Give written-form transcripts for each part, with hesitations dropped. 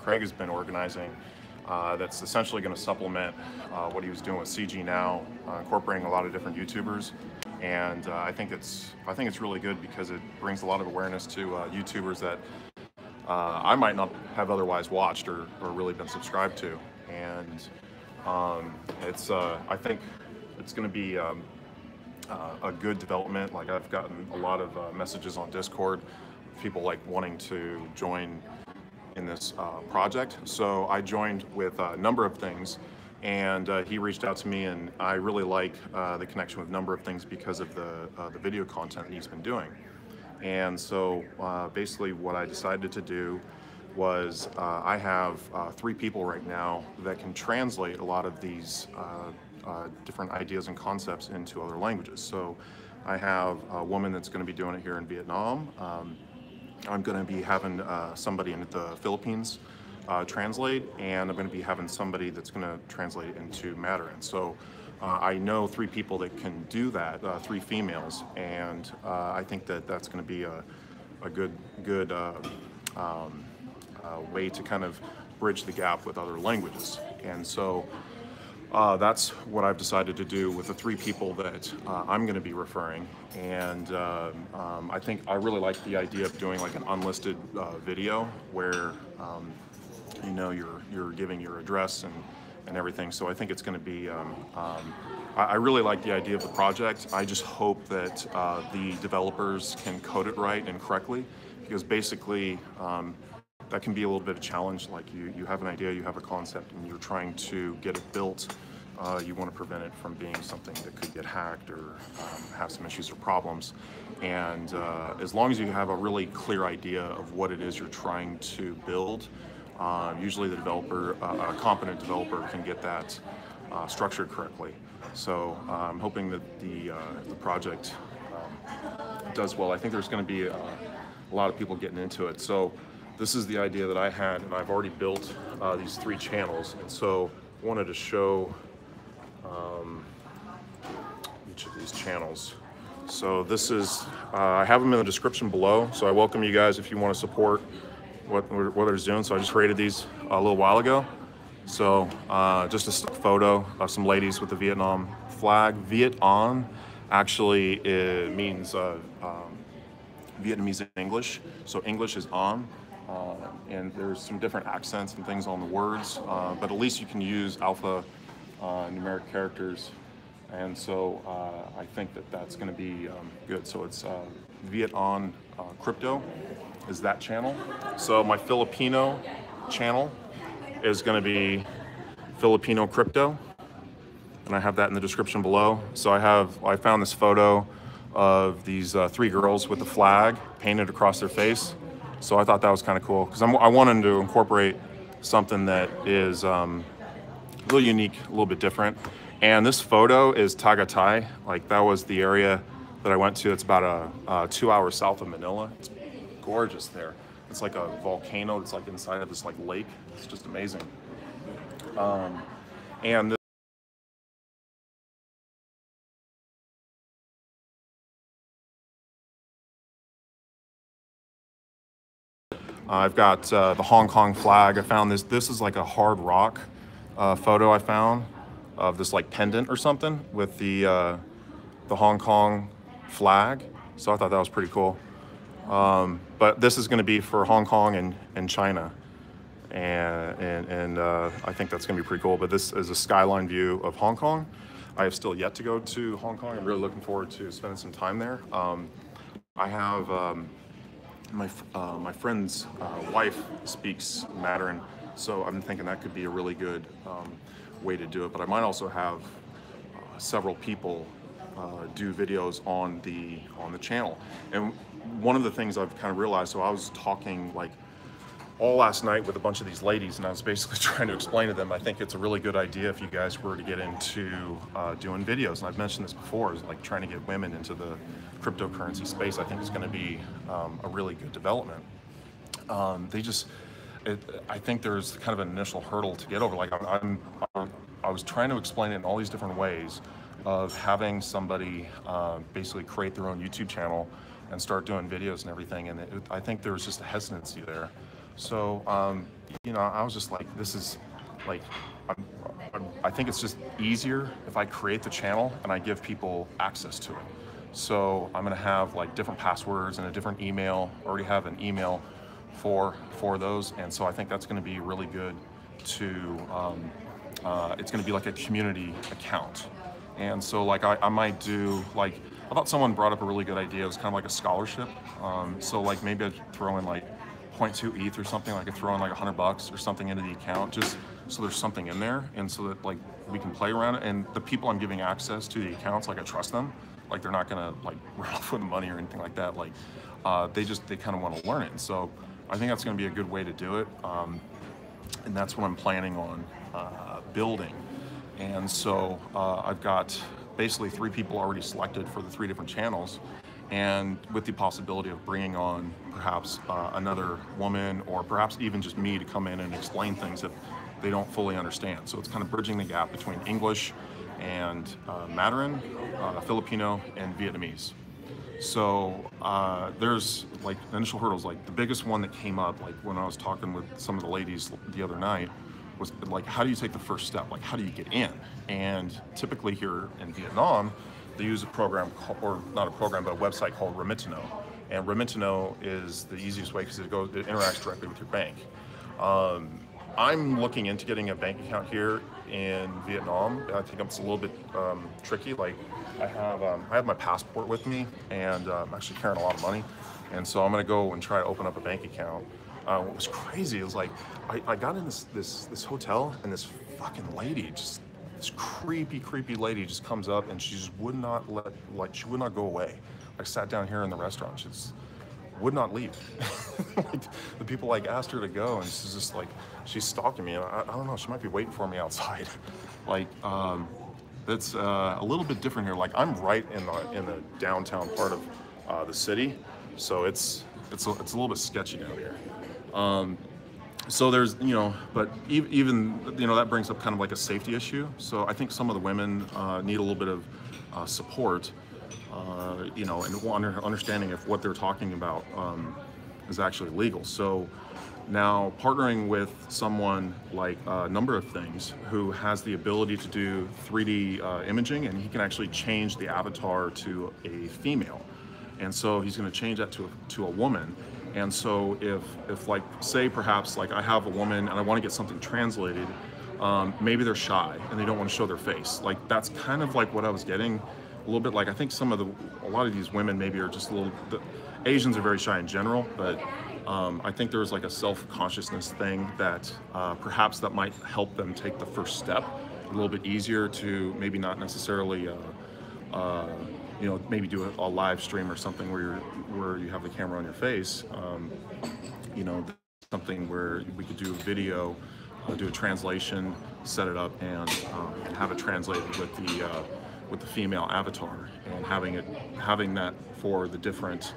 Craig has been organizing that's essentially going to supplement what he was doing with CG Now, incorporating a lot of different YouTubers. And I think it's really good because it brings a lot of awareness to YouTubers that I might not have otherwise watched or really been subscribed to. And I think it's going to be a good development. Like, I've gotten a lot of messages on Discord, people like wanting to join in this project. So I joined with a number of things, and he reached out to me, and I really like the connection with a number of things because of the video content that he's been doing. And so basically what I decided to do was I have 3 people right now that can translate a lot of these different ideas and concepts into other languages. So I have a woman that's going to be doing it here in Vietnam. I'm going to be having somebody in the Philippines translate, and I'm going to be having somebody that's going to translate into Mandarin. So I know 3 people that can do that, 3 females, and I think that that's going to be a good way to kind of bridge the gap with other languages. And so that's what I've decided to do with the 3 people that I'm going to be referring. And I really like the idea of doing like an unlisted video where you know, you're giving your address and everything. So I think it's going to be I really like the idea of the project. I just hope that the developers can code it right and correctly, because basically that can be a little bit of a challenge. Like, you have an idea, you have a concept, and you're trying to get it built. You want to prevent it from being something that could get hacked or have some issues or problems. And as long as you have a really clear idea of what it is you're trying to build, usually the developer, a competent developer, can get that structured correctly. So I'm hoping that the project does well. I think there's going to be a lot of people getting into it. So this is the idea that I had, and I've already built these 3 channels. And so I wanted to show each of these channels. So this is, I have them in the description below. So I welcome you guys if you want to support what they're doing. So I just created these a little while ago. So just a stock photo of some ladies with the Vietnam flag. VietAnh actually it means Vietnamese in English. So English is on, and there's some different accents and things on the words, but at least you can use alpha numeric characters. And so I think that that's going to be good. So it's VietAnhCrypto is that channel. So my Filipino channel is going to be Filipino Crypto, and I have that in the description below. So I found this photo of these 3 girls with the flag painted across their face. So I thought that was kind of cool, because I wanted to incorporate something that is a little unique, a little bit different. And this photo is Tagaytay. Like, that was the area that I went to. It's about a 2 hours south of Manila. It's gorgeous there. It's like a volcano. It's like inside of this like lake. It's just amazing. And I've got the Hong Kong flag. I found this. This is like a hard rock photo I found of this like pendant or something with the Hong Kong flag. So I thought that was pretty cool. But this is going to be for Hong Kong and China, and I think that's going to be pretty cool. But this is a skyline view of Hong Kong. I have still yet to go to Hong Kong. I'm really looking forward to spending some time there. I have my friend's wife speaks Mandarin, so I'm thinking that could be a really good way to do it. But I might also have several people do videos on the channel. And one of the things I've kind of realized, so I was talking like all last night with a bunch of these ladies, and I was basically trying to explain to them, I think it's a really good idea if you guys were to get into doing videos. And I've mentioned this before, is like trying to get women into the cryptocurrency space. I think it's going to be a really good development. I think there's kind of an initial hurdle to get over. Like I was trying to explain it in all these different ways of having somebody basically create their own YouTube channel and start doing videos and everything. And I think there was just a hesitancy there. So you know, I was just like, this is like, I think it's just easier if I create the channel and I give people access to it. So I'm gonna have like different passwords and a different email. Already have an email for those, and so I think that's gonna be really good to, it's gonna be like a community account. And so like I might do, like, I thought someone brought up a really good idea. It was kind of like a scholarship. So like maybe I'd throw in like 0.2 ETH or something. Like I could throw in like $100 or something into the account, just so there's something in there, and so that like we can play around it. And the people I'm giving access to the accounts, like I trust them. Like they're not gonna like run off with the money or anything like that. Like they kind of want to learn it. And so I think that's gonna be a good way to do it. And that's what I'm planning on building. And so I've got basically 3 people already selected for the 3 different channels, and with the possibility of bringing on perhaps another woman, or perhaps even just me, to come in and explain things that they don't fully understand. So it's kind of bridging the gap between English and Mandarin, Filipino, and Vietnamese. So there's like initial hurdles. Like the biggest one that came up, like when I was talking with some of the ladies the other night, was like, how do you take the first step? Like, how do you get in? And typically here in Vietnam, they use a program, or not a program, but a website called Remittano. And Remittano is the easiest way because it interacts directly with your bank. I'm looking into getting a bank account here in Vietnam. I think it's a little bit tricky. Like I have my passport with me, and I'm actually carrying a lot of money. And so I'm gonna go and try to open up a bank account. What was crazy, it was like, I got in this hotel, and this fucking lady, just this creepy lady just comes up, and she just would not she would not go away. I sat down here in the restaurant, she just would not leave. Like, the people like asked her to go, and she's just like, she's stalking me, and I don't know, she might be waiting for me outside. Like, it's a little bit different here. Like I'm right in the downtown part of the city, so it's a little bit sketchy down here. So there's, you know, but even, you know, that brings up kind of like a safety issue. So I think some of the women need a little bit of support, you know, and understanding if what they're talking about is actually legal. So now partnering with someone like a number of things who has the ability to do 3D imaging, and he can actually change the avatar to a female. And so he's going to change that to a woman. And so if like, say perhaps like I have a woman and I want to get something translated, maybe they're shy and they don't want to show their face. Like that's kind of like what I was getting a little bit. Like I think a lot of these women maybe are just a little, Asians are very shy in general, but I think there's like a self-consciousness thing that perhaps that might help them take the first step a little bit easier, to maybe not necessarily you know, maybe do a live stream or something where you have the camera on your face. You know, something where we could do a video, do a translation, set it up, and have it translated with the female avatar, and having that for the different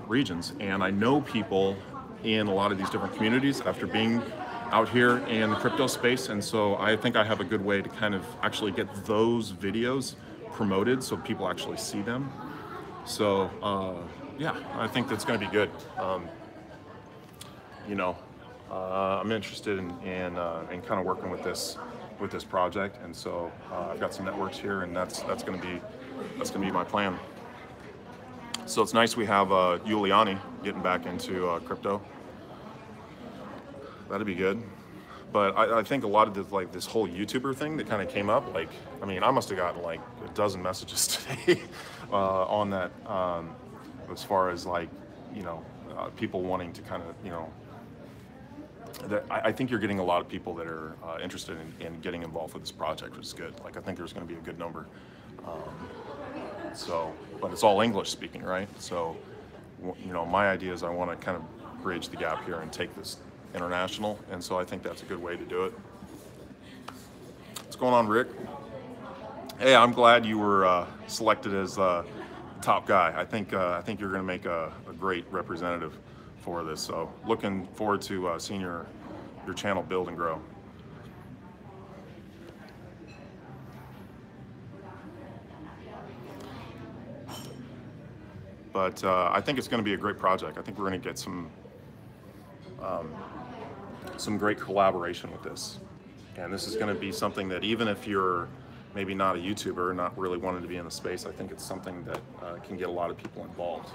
regions. And I know people in a lot of these different communities after being out here in the crypto space, and so I think I have a good way to kind of actually get those videos promoted so people actually see them. So yeah, I think that's going to be good. You know, I'm interested in kind of working with this project, and so I've got some networks here, and that's going to be my plan. So it's nice we have Giuliani getting back into crypto. That'd be good. But I think a lot of this whole YouTuber thing that kind of came up, like, I mean, I must have gotten like a dozen messages today on that, as far as like, you know, people wanting to kind of, you know, I think you're getting a lot of people that are interested in getting involved with this project, which is good. Like, I think there's going to be a good number. So, but it's all English speaking, right? So, you know, my idea is I want to kind of bridge the gap here and take this international, and so I think that's a good way to do it. What's going on, Rick? Hey, I'm glad you were selected as top guy. I think you're going to make a great representative for this. So looking forward to seeing your channel build and grow. But I think it's going to be a great project. I think we're going to get some some great collaboration with this. And this is going to be something that even if you're maybe not a YouTuber, not really wanting to be in the space, I think it's something that can get a lot of people involved.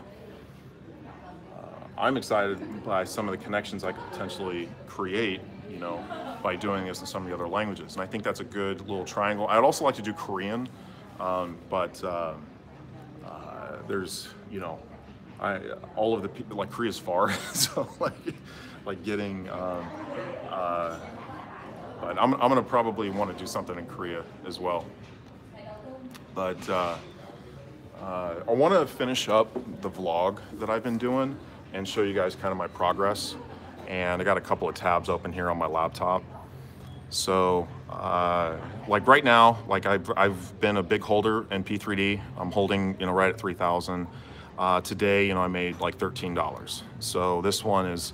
I'm excited by some of the connections I could potentially create, you know, by doing this in some of the other languages. And I think that's a good little triangle. I'd also like to do Korean, but there's, you know, all of the people, like Korea's far, so like getting, but I'm gonna probably want to do something in Korea as well. But I want to finish up the vlog that I've been doing and show you guys kind of my progress. And I got a couple of tabs open here on my laptop. So like right now, like I've been a big holder in P3D. I'm holding, you know, right at 3,000. Today, you know, I made like $13. So this one is,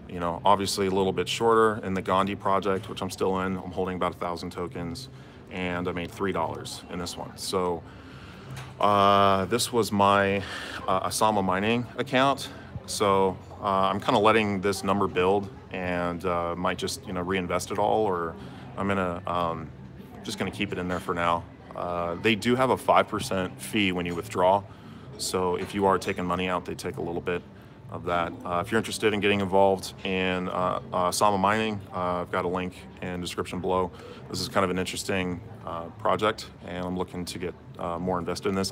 you know, obviously a little bit shorter. In the Gandhi project, which I'm still in, I'm holding about 1,000 tokens, and I made $3 in this one. So this was my Asama mining account. So I'm kind of letting this number build, and might just, you know, reinvest it all, or I'm gonna just gonna keep it in there for now. They do have a 5% fee when you withdraw. So if you are taking money out, they take a little bit of that. If you're interested in getting involved in Asama mining, I've got a link in the description below. This is kind of an interesting project, and I'm looking to get more invested in this.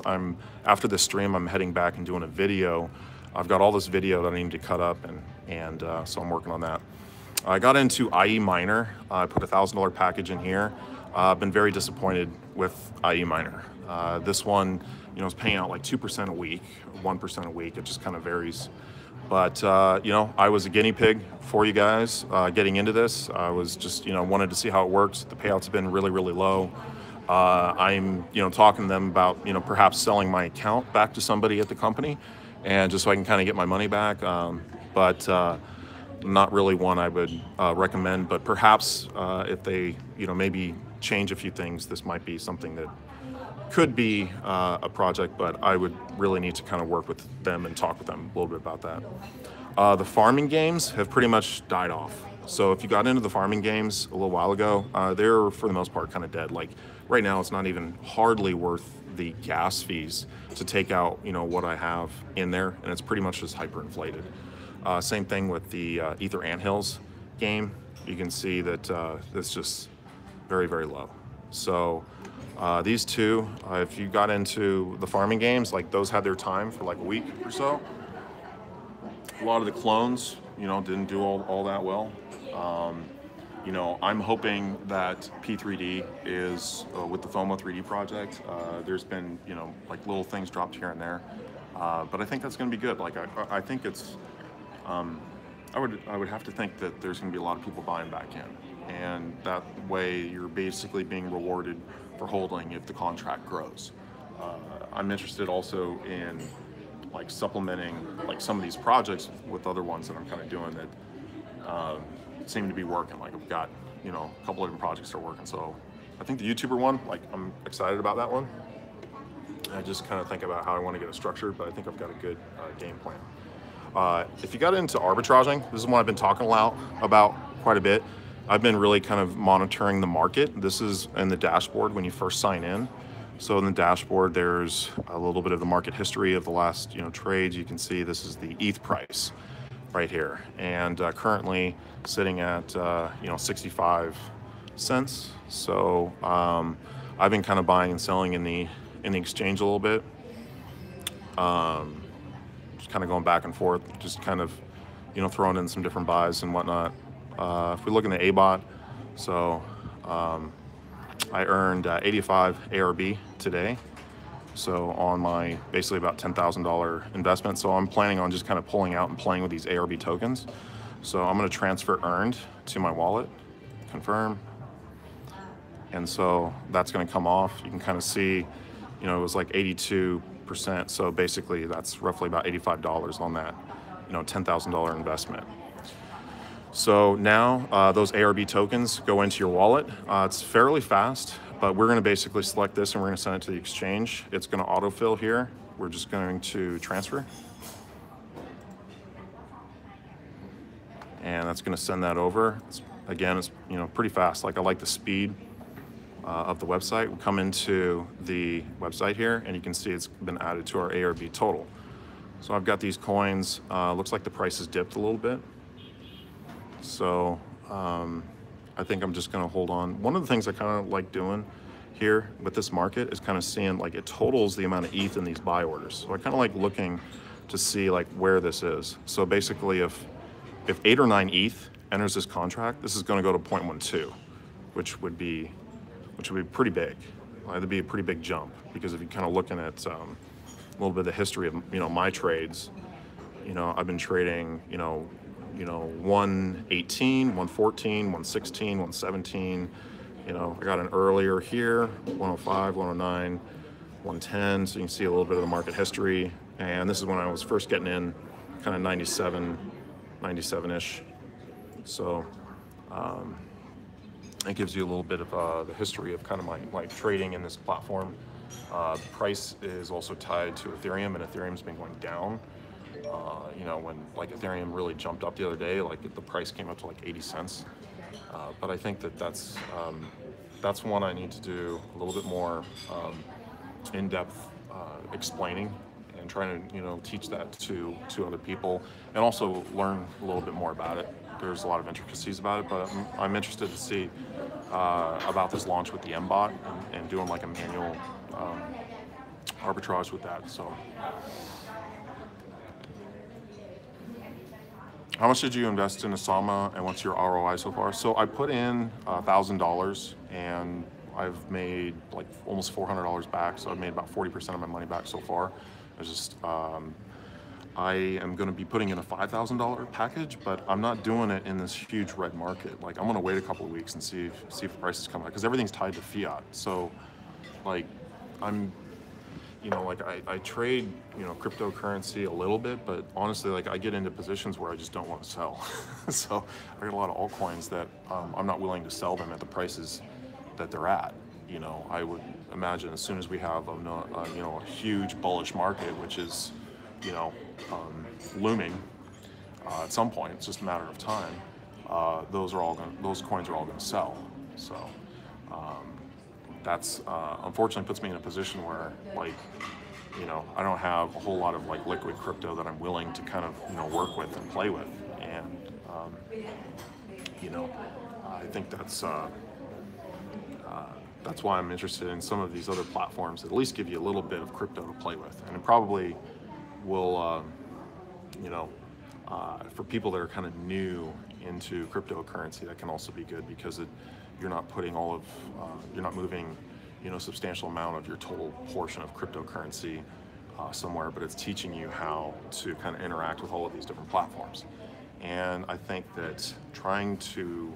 After this stream, I'm heading back and doing a video. I've got all this video that I need to cut up, and so I'm working on that. I got into IE Miner. I put a $1,000 package in here. I've been very disappointed with IE Miner. This one, you know, is paying out like 2% a week, 1% a week. It just kind of varies. But, you know, I was a guinea pig for you guys getting into this. I was just, you know, wanted to see how it works. The payouts have been really, really low. I'm, you know, talking to them about, you know, perhaps selling my account back to somebody at the company, and just so I can kind of get my money back. But not really one I would recommend. But perhaps if they, you know, maybe change a few things, this might be something that could be a project, but I would really need to kind of work with them and talk with them a little bit about that. The farming games have pretty much died off. So if you got into the farming games a little while ago, they're for the most part kind of dead. Like right now, it's not even hardly worth the gas fees to take out, you know, what I have in there, and it's pretty much just hyperinflated. Same thing with the etherscan game. You can see that it's just very, very low. So these two, if you got into the farming games, like those had their time for like a week or so. A lot of the clones, you know, didn't do all that well. You know, I'm hoping that P3D is with the FOMO 3D project. There's been, you know, like little things dropped here and there, but I think that's going to be good. Like I think it's, I would have to think that there's going to be a lot of people buying back in, and that way you're basically being rewarded for holding if the contract grows. I'm interested also in like supplementing like some of these projects with other ones that I'm kind of doing that seem to be working. Like I've got, you know, a couple of different projects that are working. So I think the YouTuber one, like I'm excited about that one. I just kind of think about how I want to get it structured, but I think I've got a good game plan. If you got into arbitraging, this is one I've been talking about quite a bit. I've been really kind of monitoring the market. This is in the dashboard when you first sign in. So in the dashboard, there's a little bit of the market history of the last, you know, trades. You can see this is the ETH price right here, and currently sitting at you know, 65 cents. So I've been kind of buying and selling in the exchange a little bit. Just kind of going back and forth, just kind of, you know, throwing in some different buys and whatnot. If we look in the ABOT, so I earned 85 ARB today. So on my basically about $10,000 investment. So I'm planning on just kind of pulling out and playing with these ARB tokens. So I'm going to transfer earned to my wallet, confirm. And so that's going to come off. You can kind of see, you know, it was like 82%. So basically that's roughly about $85 on that, you know, $10,000 investment. So now those ARB tokens go into your wallet. It's fairly fast, but we're going to basically select this and we're going to send it to the exchange. It's going to autofill here. We're just going to transfer. and that's going to send that over. Again, it's pretty fast. Like, I like the speed of the website. We come into the website here, and you can see it's been added to our ARB total. So I've got these coins. Looks like the price has dipped a little bit. So I think I'm just going to hold on. One of the things I kind of like doing here with this market is kind of seeing, like, it totals the amount of ETH in these buy orders. So I kind of like looking to see, like, where this is. So basically, if 8 or 9 ETH enters this contract, this is going to go to 0.12, which would be pretty big. It'd be a pretty big jump, because if you're kind of looking at a little bit of the history of my trades, I've been trading 118, 114, 116, 117. I got an earlier here, 105, 109, 110. So you can see a little bit of the market history. And this is when I was first getting in, kind of 97-ish. So it gives you a little bit of the history of kind of my trading in this platform. The price is also tied to Ethereum, and Ethereum's been going down. When, like, Ethereum really jumped up the other day, like, the price came up to like 80 cents. But I think that's one I need to do a little bit more in-depth explaining, and trying to teach that to other people, and also learn a little bit more about it. There's a lot of intricacies about it, but I'm interested to see about this launch with the MBot, and doing like a manual arbitrage with that. So, how much did you invest in Asama, and what's your ROI so far? So I put in $1,000, and I've made like almost $400 back. So I've made about 40% of my money back so far. I am going to be putting in a $5,000 package, but I'm not doing it in this huge red market. Like, I'm going to wait a couple of weeks and see if the prices come out, because everything's tied to fiat. So, like, I trade, cryptocurrency a little bit, but honestly, like, I get into positions where I just don't want to sell. So I got a lot of altcoins that I'm not willing to sell them at the prices that they're at. I would imagine as soon as we have a huge bullish market, which is looming at some point, it's just a matter of time. Those coins are all going to sell. So that's unfortunately puts me in a position where, like, I don't have a whole lot of like liquid crypto that I'm willing to kind of work with and play with, and I think that's why I'm interested in some of these other platforms that at least give you a little bit of crypto to play with. And it probably will, for people that are kind of new into cryptocurrency, that can also be good, because you're not putting you're not moving, a substantial amount of your total portion of cryptocurrency somewhere, but it's teaching you how to kind of interact with all of these different platforms. And I think that trying to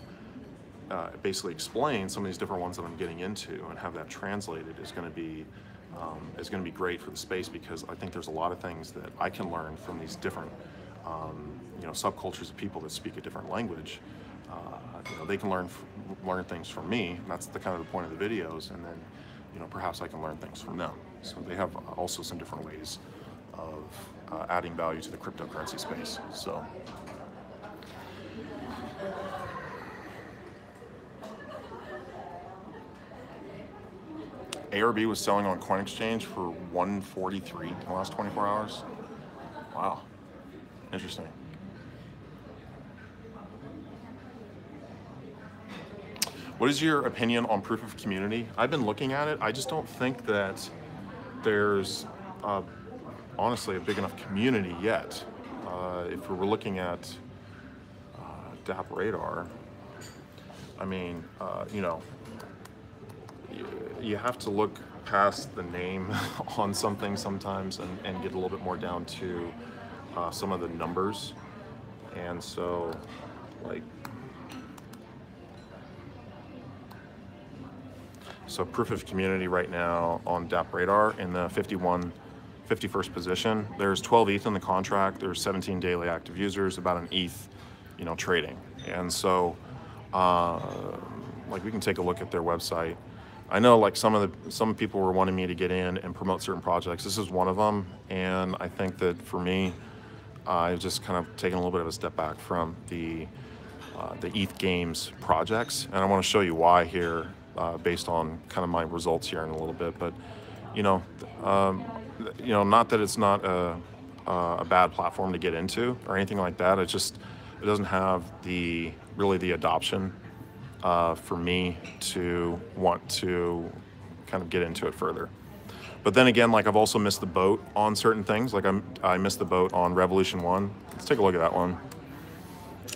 basically explain some of these different ones that I'm getting into and have that translated is going to be great for the space, because I think there's a lot of things that I can learn from these different subcultures of people that speak a different language. They can learn things from me, and that's the kind of the point of the videos, and then perhaps I can learn things from them. So they have also some different ways of adding value to the cryptocurrency space. So ARB was selling on CoinExchange for 143 in the last 24 hours. Wow, interesting. What is your opinion on proof of community? I've been looking at it. I just don't think that there's honestly a big enough community yet. If we were looking at DApp Radar, I mean, you have to look past the name on something sometimes and get a little bit more down to some of the numbers. And so, like, so proof of community right now on DApp Radar in the 51st position. There's 12 ETH in the contract. There's 17 daily active users, about an ETH, trading. And so, like, we can take a look at their website. I know, like, some people were wanting me to get in and promote certain projects. This is one of them, and I think that for me, I've just kind of taken a little bit of a step back from the the ETH Games projects, and I want to show you why here, based on kind of my results here in a little bit. But not that it's not a bad platform to get into or anything like that. It doesn't have really the adoption for me to want to kind of get into it further. But then again, like, I've also missed the boat on certain things. Like, I missed the boat on Revolution 1. Let's take a look at that one.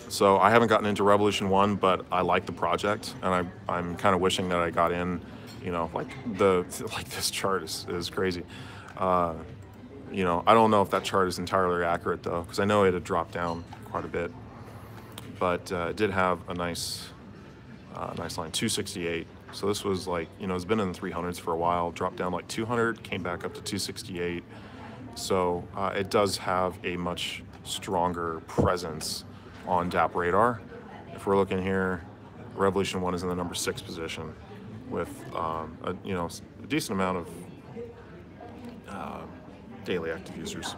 So I haven't gotten into Revolution 1, but I like the project, and I'm kind of wishing that I got in. Like this chart is crazy. I don't know if that chart is entirely accurate though, because I know it had dropped down quite a bit, but it did have a nice line, 268. So this was like, it's been in the 300s for a while, dropped down like 200, came back up to 268. So it does have a much stronger presence on DApp radar. If we're looking here, Revolution 1 is in the number 6 position with a decent amount of daily active users.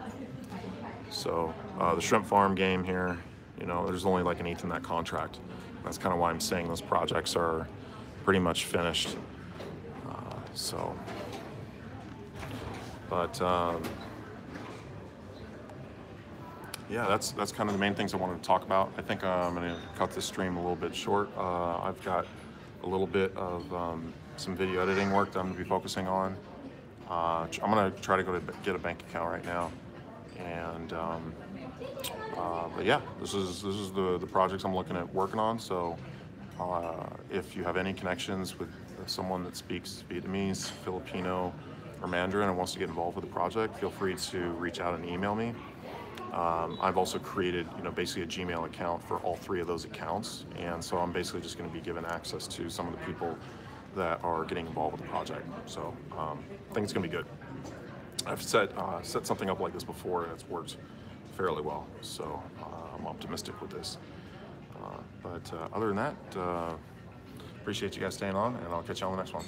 So the shrimp farm game here, there's only like an ETH in that contract. That's kind of why I'm saying those projects are pretty much finished. Yeah, that's kind of the main things I wanted to talk about. I think I'm going to cut this stream a little bit short. I've got a little bit of some video editing work that I'm going to be focusing on. I'm going to try to get a bank account right now, and but yeah, this is the projects I'm working on. So if you have any connections with someone that speaks Vietnamese, Filipino, or Mandarin and wants to get involved with the project, feel free to reach out and email me. I've also created, basically a Gmail account for all 3 of those accounts, and so I'm basically just going to be given access to some of the people that are getting involved with the project. So I think it's going to be good. I've set something up like this before, and it's worked fairly well. So I'm optimistic with this. But other than that, appreciate you guys staying on, and I'll catch you on the next one.